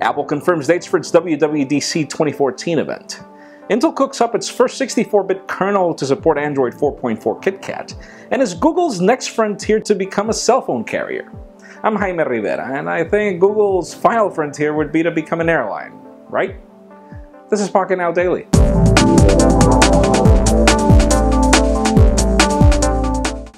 Apple confirms dates for its WWDC 2014 event. Intel cooks up its first 64-bit kernel to support Android 4.4 KitKat, and is Google's next frontier to become a cell phone carrier. I'm Jaime Rivera, and I think Google's final frontier would be to become an airline, right? This is Pocketnow Daily.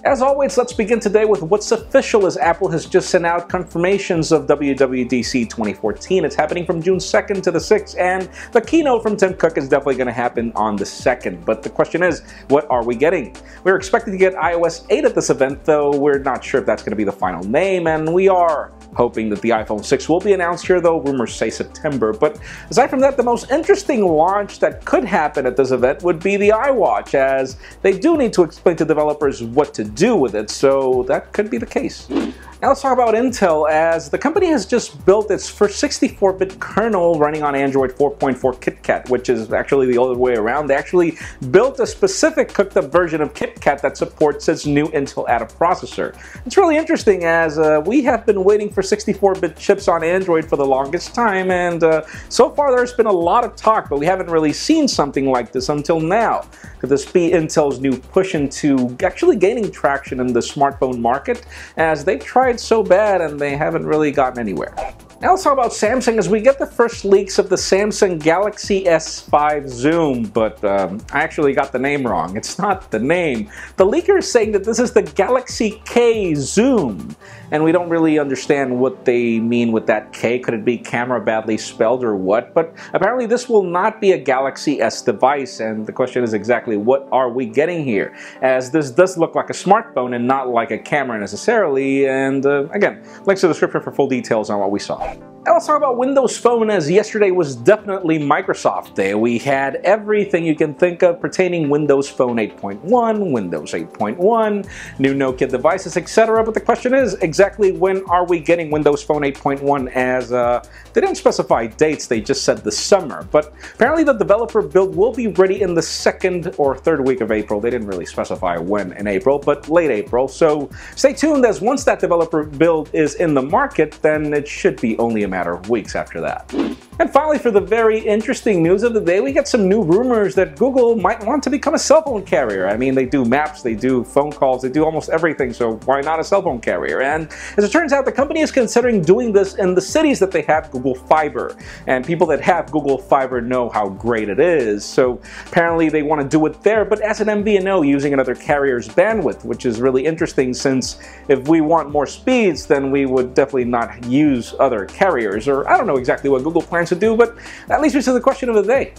As always, let's begin today with what's official, as Apple has just sent out confirmations of WWDC 2014. It's happening from June 2nd to the 6th, and the keynote from Tim Cook is definitely going to happen on the 2nd. But the question is, what are we getting? We're expected to get iOS 8 at this event, though we're not sure if that's going to be the final name, and we are hoping that the iPhone 6 will be announced here, though rumors say September. But aside from that, the most interesting launch that could happen at this event would be the iWatch, as they do need to explain to developers what to do with it, so that could be the case. Now let's talk about Intel, as the company has just built its first 64-bit kernel running on Android 4.4 KitKat, which is actually the other way around. They actually built a specific cooked-up version of KitKat that supports its new Intel Atom processor. It's really interesting, as we have been waiting for 64-bit chips on Android for the longest time, and so far there's been a lot of talk, but we haven't really seen something like this until now. Could this be Intel's new push into actually gaining traction in the smartphone market, as they've tried so bad and they haven't really gotten anywhere? Now let's talk about Samsung, as we get the first leaks of the Samsung Galaxy S5 Zoom, but I actually got the name wrong. It's not the name. The leaker is saying that this is the Galaxy K Zoom, and we don't really understand what they mean with that K. Could it be camera badly spelled or what? But apparently this will not be a Galaxy S device, and the question is exactly what are we getting here, as this does look like a smartphone and not like a camera necessarily. And again, links to the description for full details on what we saw. Now let's talk about Windows Phone, as yesterday was definitely Microsoft Day. We had everything you can think of pertaining Windows Phone 8.1, Windows 8.1, new Nokia devices, etc. But the question is, exactly when are we getting Windows Phone 8.1, as they didn't specify dates, they just said the summer. But apparently the developer build will be ready in the 2nd or 3rd week of April. They didn't really specify when in April, but late April. So stay tuned, as once that developer build is in the market, then it should be only a matter of weeks after that. And finally, for the very interesting news of the day, we get some new rumors that Google might want to become a cell phone carrier. I mean, they do maps, they do phone calls, they do almost everything, so why not a cell phone carrier? And as it turns out, the company is considering doing this in the cities that they have Google Fiber. And people that have Google Fiber know how great it is, so apparently they want to do it there, but as an MVNO using another carrier's bandwidth, which is really interesting, since if we want more speeds, then we would definitely not use other carriers, or I don't know exactly what Google plans to do, but that leads me to the question of the day.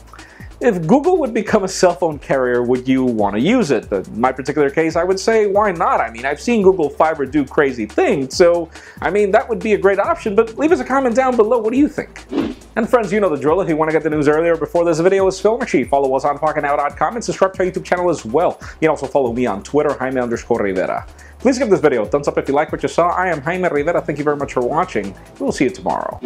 If Google would become a cell phone carrier, would you want to use it? In my particular case, I would say, why not? I mean, I've seen Google Fiber do crazy things, so I mean, that would be a great option, but leave us a comment down below. What do you think? And friends, you know the drill. If you want to get the news earlier before this video is filmed, make sure you follow us on Pocketnow.com and subscribe to our YouTube channel as well. You can also follow me on Twitter, Jaime_Rivera. Please give this video a thumbs up if you like what you saw. I am Jaime Rivera. Thank you very much for watching. We'll see you tomorrow.